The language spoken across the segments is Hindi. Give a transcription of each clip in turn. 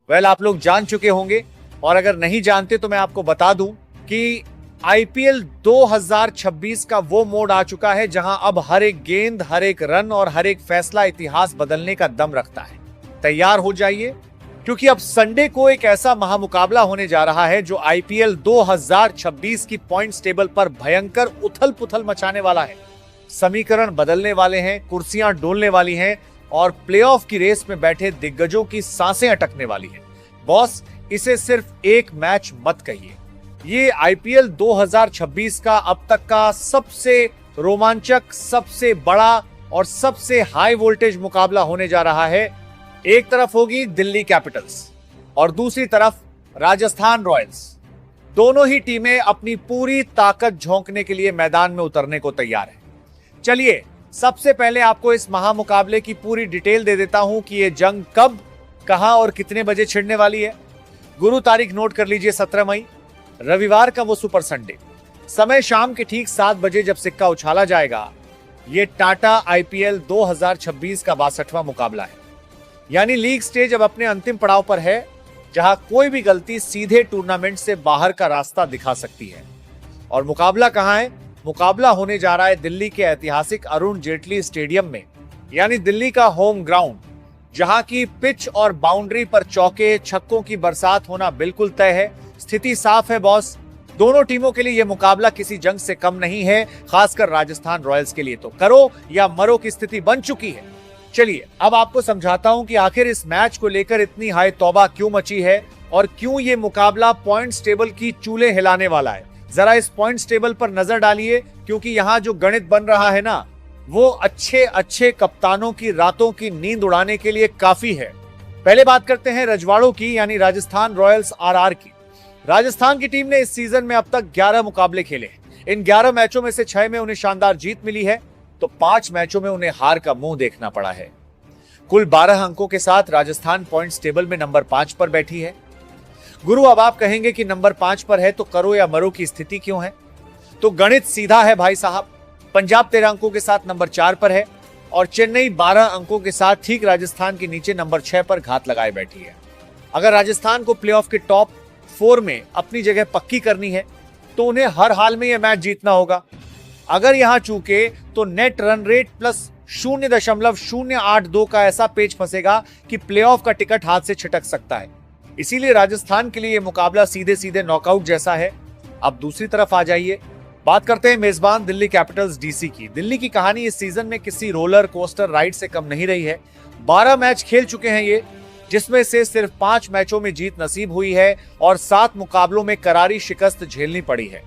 आप लोग जान चुके होंगे, और अगर नहीं जानते तो मैं आपको बता दूं कि आईपीएल 2026 का वो मोड आ चुका है जहां अब हर एक गेंद, हर एक रन और हर एक फैसला इतिहास बदलने का दम रखता है। तैयार हो जाइए, क्योंकि अब संडे को एक ऐसा महामुकाबला होने जा रहा है जो आईपीएल 2026 की पॉइंट्स टेबल पर भयंकर उथल पुथल मचाने वाला है। समीकरण बदलने वाले हैं, कुर्सियां डोलने वाली हैं और प्लेऑफ की रेस में बैठे दिग्गजों की सांसें अटकने वाली हैं। बॉस, इसे सिर्फ एक मैच मत कहिए, ये आईपीएल 2026 का अब तक का सबसे रोमांचक, सबसे बड़ा और सबसे हाई वोल्टेज मुकाबला होने जा रहा है। एक तरफ होगी दिल्ली कैपिटल्स और दूसरी तरफ राजस्थान रॉयल्स। दोनों ही टीमें अपनी पूरी ताकत झोंकने के लिए मैदान में उतरने को तैयार है। चलिए, सबसे पहले आपको इस महामुकाबले की पूरी डिटेल दे देता हूं कि यह जंग कब, कहां और कितने बजे छिड़ने वाली है। गुरु तारीख नोट कर लीजिए, 17 मई, रविवार का वो सुपर संडे। समय शाम के ठीक 7 बजे जब सिक्का उछाला जाएगा। ये टाटा आईपीएल 2026 का 62वां मुकाबला है। यानी लीग स्टेज अब अपने अंतिम पड़ाव पर है, जहां कोई भी गलती सीधे टूर्नामेंट से बाहर का रास्ता दिखा सकती है। और मुकाबला कहां है? मुकाबला होने जा रहा है दिल्ली के ऐतिहासिक अरुण जेटली स्टेडियम में, यानी दिल्ली का होम ग्राउंड, जहां की पिच और बाउंड्री पर चौके छक्कों की बरसात होना बिल्कुल तय है। स्थिति साफ है बॉस, दोनों टीमों के लिए यह मुकाबला किसी जंग से कम नहीं है। खासकर राजस्थान रॉयल्स के लिए तो करो या मरो की स्थिति बन चुकी है। चलिए, अब आपको समझाता हूं कि आखिर इस मैच को लेकर इतनी हाई तौबा क्यों मची है और क्यों ये मुकाबला पॉइंट्स टेबल की चूल्हे हिलाने वाला है। जरा इस पॉइंट्स टेबल पर नजर डालिए, क्योंकि यहां जो गणित बन रहा है ना, वो अच्छे अच्छे कप्तानों की रातों की नींद उड़ाने के लिए काफी है। पहले बात करते हैं रजवाड़ों की, यानी राजस्थान रॉयल्स आरआर की। राजस्थान की टीम ने इस सीजन में अब तक 11 मुकाबले खेले। इन 11 मैचों में से 6 में उन्हें शानदार जीत मिली है, तो 5 मैचों में उन्हें हार का मुंह देखना पड़ा है। कुल 12 अंकों के साथ राजस्थान पॉइंट्स टेबल में नंबर 5 पर बैठी है। गुरु, अब आप कहेंगे कि नंबर 5 पर है तो करो या मरो की स्थिति क्यों है? तो गणित सीधा है भाई साहब। पंजाब 13 अंकों के साथ नंबर 4 पर है और चेन्नई 12 अंकों के साथ ठीक राजस्थान के नीचे नंबर 6 पर घात लगाए बैठी है। अगर राजस्थान को प्लेऑफ के टॉप 4 में अपनी जगह पक्की करनी है तो उन्हें हर हाल में यह मैच जीतना होगा। अगर यहां चूके तो नेट रन रेट प्लस 0.082 का ऐसा पेच फंसेगा कि प्लेऑफ का टिकट हाथ से छिटक सकता है। इसीलिए राजस्थान के लिए यह मुकाबला सीधे सीधे नॉकआउट जैसा है। अब दूसरी तरफ आ जाइए, बात करते हैं मेजबान दिल्ली कैपिटल्स डीसी की। दिल्ली की कहानी इस सीजन में किसी रोलर कोस्टर राइड से कम नहीं रही है। 12 मैच खेल चुके हैं ये, जिसमें से सिर्फ 5 मैचों में जीत नसीब हुई है और 7 मुकाबलों में करारी शिकस्त झेलनी पड़ी है।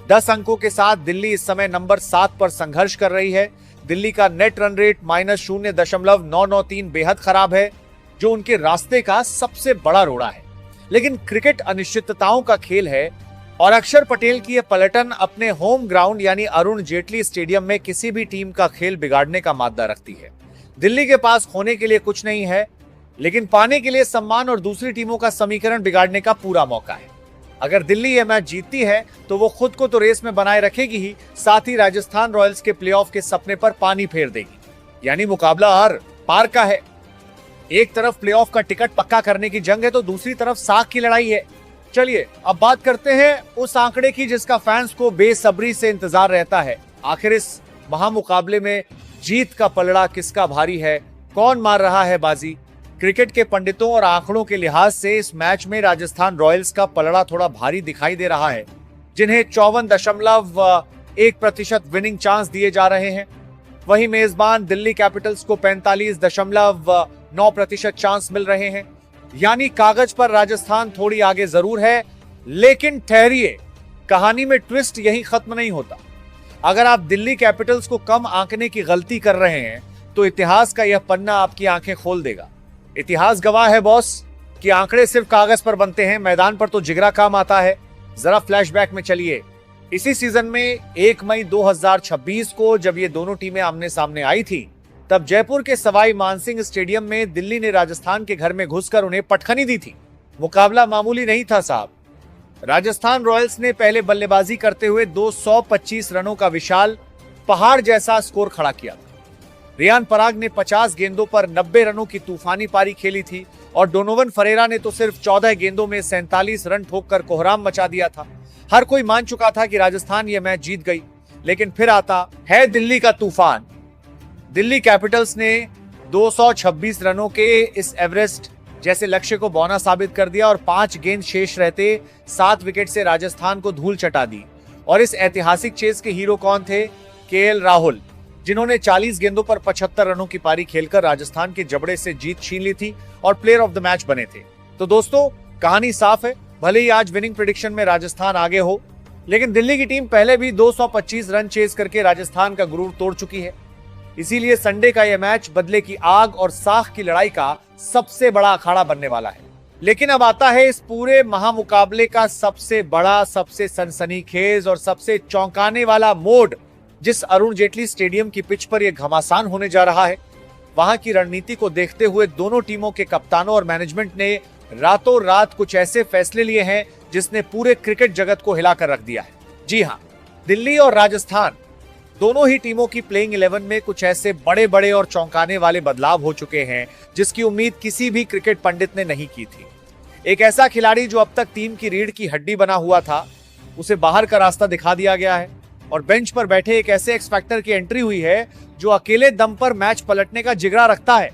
10 अंकों के साथ दिल्ली इस समय नंबर 7 पर संघर्ष कर रही है। दिल्ली का नेट रन रेट -0.993 बेहद खराब है, जो उनके रास्ते का सबसे बड़ा रोड़ा है। लेकिन क्रिकेट अनिश्चितताओं का खेल है और अक्षर पटेल की यह पलटन अपने होम ग्राउंड यानी अरुण जेटली स्टेडियम में किसी भी टीम का खेल बिगाड़ने का मादा रखती है। दिल्ली के पास खोने के लिए कुछ नहीं है, लेकिन पाने के लिए सम्मान और दूसरी टीमों का समीकरण बिगाड़ने का पूरा मौका है। अगर दिल्ली यह मैच जीतती है तो वो खुद को तो रेस में बनाए रखेगी ही, साथ ही राजस्थान रॉयल्स के प्लेऑफ के सपने पर पानी फेर देगी। यानी मुकाबला हर पार का है। एक तरफ प्लेऑफ का टिकट पक्का करने की जंग है तो दूसरी तरफ साख की लड़ाई है। चलिए, अब बात करते हैं उस आंकड़े की जिसका फैंस को बेसब्री से इंतजार रहता है। आखिर इस महामुकाबले में जीत का पलड़ा किसका भारी है? कौन मार रहा है बाजी? क्रिकेट के पंडितों और आंकड़ों के लिहाज से इस मैच में राजस्थान रॉयल्स का पलड़ा थोड़ा भारी दिखाई दे रहा है, जिन्हें 54.1% विनिंग चांस दिए जा रहे हैं। वहीं मेजबान दिल्ली कैपिटल्स को 45.9% चांस मिल रहे हैं। यानी कागज पर राजस्थान थोड़ी आगे जरूर है, लेकिन ठहरिए, कहानी में ट्विस्ट यही खत्म नहीं होता। अगर आप दिल्ली कैपिटल्स को कम आंकने की गलती कर रहे हैं तो इतिहास का यह पन्ना आपकी आंखें खोल देगा। इतिहास गवाह है बॉस कि आंकड़े सिर्फ कागज पर बनते हैं, मैदान पर तो जिगरा काम आता है। जरा फ्लैशबैक में चलिए। इसी सीजन में 1 मई 2026 को जब ये दोनों टीमें आमने सामने आई थी, तब जयपुर के सवाई मानसिंह स्टेडियम में दिल्ली ने राजस्थान के घर में घुसकर उन्हें पटखनी दी थी। मुकाबला मामूली नहीं था साहब। राजस्थान रॉयल्स ने पहले बल्लेबाजी करते हुए 225 रनों का विशाल पहाड़ जैसा स्कोर खड़ा किया था। रियान पराग ने 50 गेंदों पर 90 रनों की तूफानी पारी खेली थी और डोनोवन फरेरा ने तो सिर्फ 14 गेंदों में 47 रन ठोककर कोहराम मचा दिया था। हर कोई मान चुका था कि राजस्थान यह मैच जीत गई, लेकिन फिर आता है दिल्ली का तूफान। दिल्ली कैपिटल्स ने 226 रनों के इस एवरेस्ट जैसे लक्ष्य को बौना साबित कर दिया और 5 गेंद शेष रहते 7 विकेट से राजस्थान को धूल चटा दी। और इस ऐतिहासिक चेस के हीरो कौन थे? केएल राहुल, जिन्होंने 40 गेंदों पर 75 रनों की पारी खेलकर राजस्थान के जबड़े से जीत छीन ली थी और प्लेयर ऑफ द मैच बने थे। तो दोस्तों, कहानी साफ है। भले ही आज विनिंग प्रेडिक्शन में राजस्थान आगे हो, लेकिन दिल्ली की टीम पहले भी 225 रन चेस करके राजस्थान का गुरूर तोड़ चुकी है। इसीलिए संडे का यह मैच बदले की आग और साख की लड़ाई का सबसे बड़ा अखाड़ा बनने वाला है। लेकिन अब आता है इस पूरे महामुकाबले का सबसे बड़ा, सबसे सनसनीखेज और सबसे चौंकाने वाला मोड़। जिस अरुण जेटली स्टेडियम की पिच पर यह घमासान होने जा रहा है, वहां की रणनीति को देखते हुए दोनों टीमों के कप्तानों और मैनेजमेंट ने रातों रात कुछ ऐसे फैसले लिए हैं जिसने पूरे क्रिकेट जगत को हिलाकर रख दिया है। जी हां, दिल्ली और राजस्थान दोनों ही टीमों की प्लेइंग 11 में कुछ ऐसे बड़े बड़े और चौंकाने वाले बदलाव हो चुके हैं जिसकी उम्मीद किसी भी क्रिकेट पंडित ने नहीं की थी। एक ऐसा खिलाड़ी जो अब तक टीम की रीढ़ की हड्डी बना हुआ था, उसे बाहर का रास्ता दिखा दिया गया है और बेंच पर बैठे एक ऐसे एक्स फैक्टर की एंट्री हुई है जो अकेले दम पर मैच पलटने का जिगरा रखता है।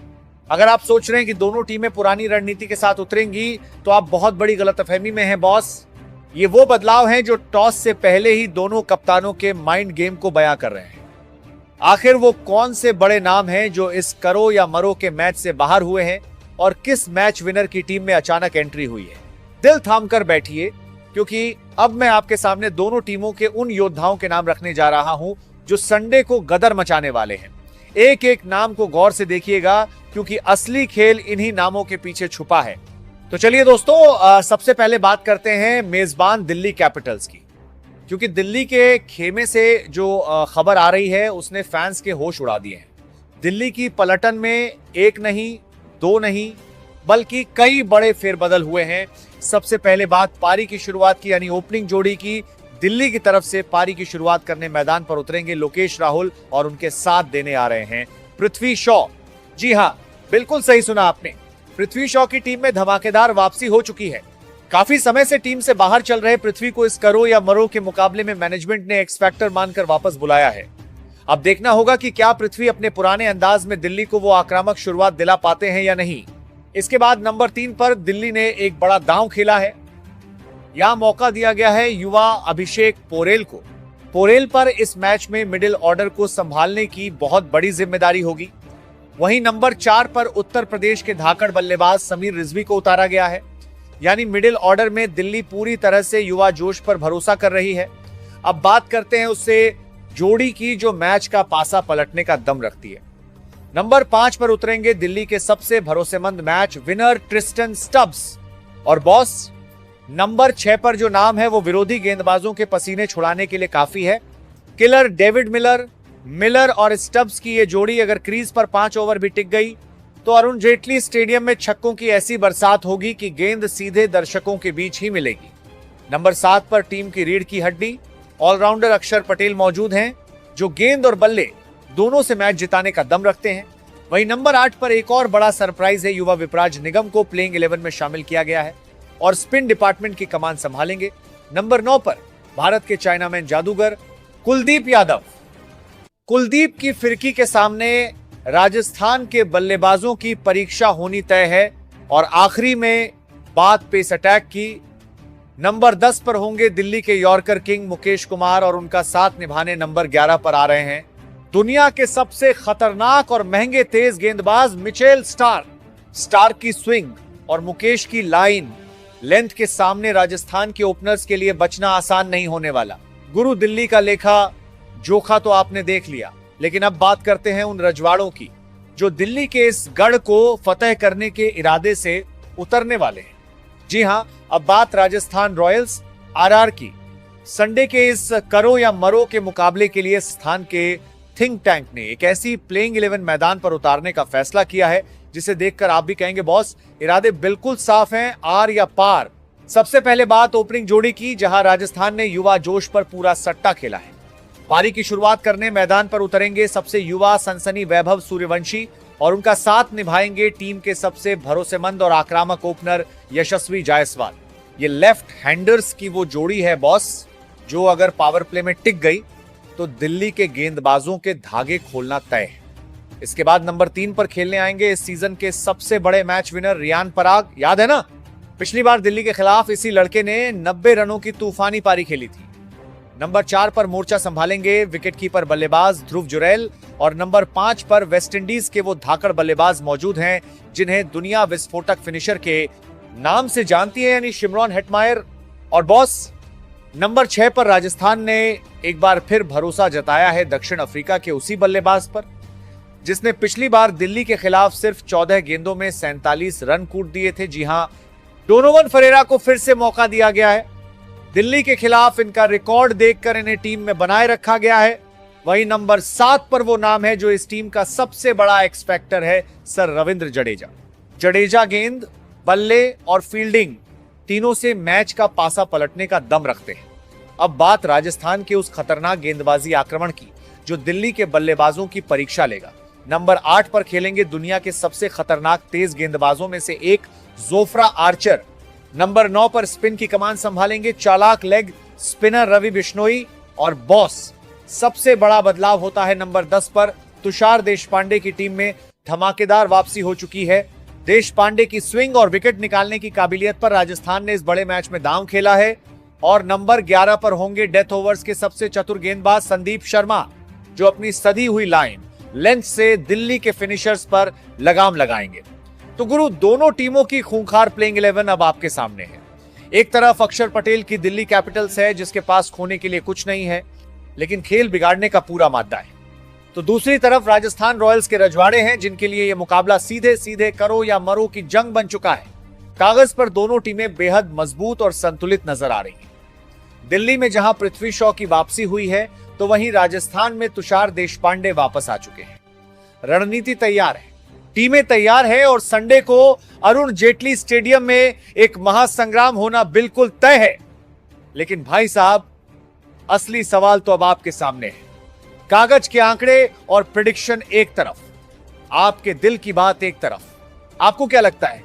अगर आप सोच रहे हैं कि दोनों टीमें पुरानी रणनीति के साथ उतरेंगी तो आप बहुत बड़ी गलतफहमी में हैं बॉस। ये वो बदलाव हैं जो टॉस से पहले ही दोनों कप्तानों के माइंड गेम को बयां कर रहे हैं। आखिर वो कौन से बड़े नाम हैं जो इस करो या मरो के मैच से बाहर हुए हैं और किस मैच विनर की टीम में अचानक एंट्री हुई है? दिल थाम कर बैठिए, क्योंकि अब मैं आपके सामने दोनों टीमों के उन योद्धाओं के नाम रखने जा रहा हूं जो संडे को गदर मचाने वाले हैं। एक एक नाम को गौर से देखिएगा, क्योंकि असली खेल इन्हीं नामों के पीछे छुपा है। तो चलिए दोस्तों, सबसे पहले बात करते हैं मेजबान दिल्ली कैपिटल्स की, क्योंकि दिल्ली के खेमे से जो खबर आ रही है उसने फैंस के होश उड़ा दिए हैं। दिल्ली की पलटन में एक नहीं, दो नहीं, बल्कि कई बड़े फेरबदल हुए हैं। सबसे पहले बात पारी की शुरुआत की, यानी ओपनिंग जोड़ी की। दिल्ली की तरफ से पारी की शुरुआत करने मैदान पर उतरेंगे लोकेश राहुल और उनके साथ देने आ रहे हैं पृथ्वी शॉ। जी हां, बिल्कुल सही सुना आपने। पृथ्वी शॉ की टीम में धमाकेदार वापसी हो चुकी है। काफी समय से टीम से बाहर चल रहे पृथ्वी को इस करो या मरो के मुकाबले में मैनेजमेंट ने एक्स फैक्टर मानकर वापस बुलाया है। अब देखना होगा कि क्या पृथ्वी अपने पुराने अंदाज में दिल्ली को वो आक्रामक शुरुआत दिला पाते हैं या नहीं। इसके बाद नंबर 3 पर दिल्ली ने एक बड़ा दांव खेला है। यहां मौका दिया गया है युवा अभिषेक पोरेल को। पोरेल पर इस मैच में मिडिल ऑर्डर को संभालने की बहुत बड़ी जिम्मेदारी होगी। वहीं नंबर 4 पर उत्तर प्रदेश के धाकड़ बल्लेबाज समीर रिजवी को उतारा गया है। यानी मिडिल ऑर्डर में दिल्ली पूरी तरह से युवा जोश पर भरोसा कर रही है। अब बात करते हैं उससे जोड़ी की जो मैच का पासा पलटने का दम रखती है। नंबर 5 पर उतरेंगे दिल्ली के सबसे भरोसेमंद मैच विनर ट्रिस्टन स्टब्स। और बॉस, नंबर 6 पर जो नाम है वो विरोधी गेंदबाजों के पसीने छुड़ाने के लिए काफी है। किलर डेविड मिलर और स्टब्स की ये जोड़ी अगर क्रीज पर 5 ओवर भी टिक गई तो अरुण जेटली स्टेडियम में छक्कों की ऐसी बरसात होगी कि गेंद सीधे दर्शकों के बीच ही मिलेगी। नंबर 7 पर टीम की रीढ़ की हड्डी ऑलराउंडर अक्षर पटेल मौजूद हैं, जो गेंद और बल्ले दोनों से मैच जिताने का दम रखते हैं। वहीं नंबर 8 पर एक और बड़ा सरप्राइज है, युवा विपराज निगम को प्लेइंग 11 में शामिल किया गया है और स्पिन डिपार्टमेंट की कमान संभालेंगे। नंबर 9 पर भारत के चाइनामैन जादूगर कुलदीप यादव। कुलदीप की फिरकी के सामने राजस्थान के बल्लेबाजों की परीक्षा होनी तय है। और आखिरी में बात पेस अटैक की। नंबर 10 पर होंगे दिल्ली के यॉर्कर किंग मुकेश कुमार और उनका साथ निभाने नंबर 11 पर आ रहे हैं दुनिया के सबसे खतरनाक और महंगे तेज गेंदबाज मिचेल स्टार्क की स्विंग और मुकेश की लाइन लेंथ के सामने राजस्थान के ओपनर्स के लिए बचना आसान नहीं होने वाला। गुरु दिल्ली का लेखा जोखा तो आपने देख लिया, लेकिन अब बात करते हैं उन रजवाड़ों की जो दिल्ली के इस गढ़ को फतेह करने के इरादे से उतरने वाले हैं। जी हां, अब बात राजस्थान रॉयल्स आरआर की। संडे के इस करो या मरो के मुकाबले के लिए स्थान के थिंक टैंक ने एक ऐसी प्लेइंग 11 मैदान पर उतारने का फैसला किया है जिसे देखकर आप भी कहेंगे बॉस, इरादे बिल्कुल साफ हैं, आर या पार। सबसे पहले बात ओपनिंग जोड़ी की, जहां राजस्थान ने युवा जोश पर पूरा सट्टा खेला है। पारी की शुरुआत करने मैदान पर उतरेंगे सबसे युवा सनसनी वैभव सूर्यवंशी और उनका साथ निभाएंगे टीम के सबसे भरोसेमंद और आक्रामक ओपनर यशस्वी जायसवाल। ये लेफ्ट हैंडर्स की वो जोड़ी है बॉस, जो अगर पावर प्ले में टिक गई तो दिल्ली के गेंदबाजों के धागे खोलना तय है। इसके बाद नंबर 3 पर खेलने आएंगे इस सीजन के सबसे बड़े मैच विनर रियान पराग। याद है ना, पिछली बार दिल्ली के खिलाफ इसी लड़के ने 90 रनों की तूफानी पारी खेली थी। नंबर 4 पर मोर्चा संभालेंगे विकेटकीपर बल्लेबाज ध्रुव जुरैल और नंबर 5 पर वेस्टइंडीज के वो धाकड़ बल्लेबाज मौजूद हैं जिन्हें दुनिया विस्फोटक फिनिशर के नाम से जानती है, यानी शिमरॉन हेटमायर। और बॉस, नंबर 6 पर राजस्थान ने एक बार फिर भरोसा जताया है दक्षिण अफ्रीका के उसी बल्लेबाज पर जिसने पिछली बार दिल्ली के खिलाफ सिर्फ 14 गेंदों में 47 रन कूट दिए थे। जी हां, डोनोवन फरेरा को फिर से मौका दिया गया है। दिल्ली के खिलाफ इनका रिकॉर्ड देखकर इन्हें टीम में बनाए रखा गया है। वहीं नंबर 7 पर वो नाम है जो इस टीम का सबसे बड़ा एक्स फैक्टर है, सर रविंद्र जडेजा। जडेजा गेंद, बल्ले और फील्डिंग तीनों से मैच का पासा पलटने का दम रखते हैं। अब बात राजस्थान के उस खतरनाक गेंदबाजी आक्रमण की जो दिल्ली के बल्लेबाजों की परीक्षा लेगा। नंबर 8 पर खेलेंगे दुनिया के सबसे खतरनाक तेज गेंदबाजों में से एक जोफ्रा आर्चर। नंबर 9 पर स्पिन की कमान संभालेंगे चालाक लेग स्पिनर रवि बिश्नोई। और बॉस, सबसे बड़ा बदलाव होता है नंबर 10 पर। तुषार देशपांडे की टीम में धमाकेदार वापसी हो चुकी है। देशपांडे की स्विंग और विकेट निकालने की काबिलियत पर राजस्थान ने इस बड़े मैच में दांव खेला है। और नंबर 11 पर होंगे डेथ ओवर्स के सबसे चतुर गेंदबाज संदीप शर्मा, जो अपनी सधी हुई लाइन लेंथ से दिल्ली के फिनिशर्स पर लगाम लगाएंगे। तो गुरु, दोनों टीमों की खूंखार प्लेइंग 11 अब आपके सामने है। एक तरफ अक्षर पटेल की दिल्ली कैपिटल्स है जिसके पास खोने के लिए कुछ नहीं है लेकिन खेल बिगाड़ने का पूरा मादा है। तो दूसरी तरफ राजस्थान रॉयल्स के रजवाड़े हैं जिनके लिए यह मुकाबला सीधे सीधे करो या मरो की जंग बन चुका है। कागज पर दोनों टीमें बेहद मजबूत और संतुलित नजर आ रही हैं। दिल्ली में जहां पृथ्वी शॉ की वापसी हुई है तो वहीं राजस्थान में तुषार देशपांडे वापस आ चुके हैं। रणनीति तैयार है, टीमें तैयार है और संडे को अरुण जेटली स्टेडियम में एक महासंग्राम होना बिल्कुल तय है। लेकिन भाई साहब, असली सवाल तो अब आपके सामने है। कागज के आंकड़े और प्रेडिक्शन एक तरफ, आपके दिल की बात एक तरफ। आपको क्या लगता है,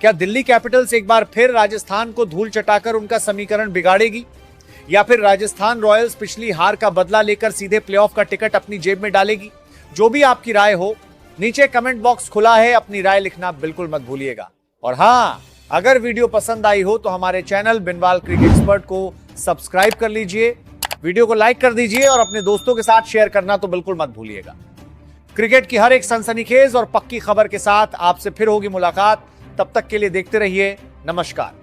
क्या दिल्ली कैपिटल्स एक बार फिर राजस्थान को धूल चटाकर उनका समीकरण बिगाड़ेगी या फिर राजस्थान रॉयल्स पिछली हार का बदला लेकर सीधे प्लेऑफ का टिकट अपनी जेब में डालेगी? जो भी आपकी राय हो, नीचे कमेंट बॉक्स खुला है, अपनी राय लिखना बिल्कुल मत भूलिएगा। और हां, अगर वीडियो पसंद आई हो तो हमारे चैनल बिनवाल क्रिकेट एक्सपर्ट को सब्सक्राइब कर लीजिए, वीडियो को लाइक कर दीजिए और अपने दोस्तों के साथ शेयर करना तो बिल्कुल मत भूलिएगा। क्रिकेट की हर एक सनसनीखेज और पक्की खबर के साथ आपसे फिर होगी मुलाकात। तब तक के लिए देखते रहिए। नमस्कार।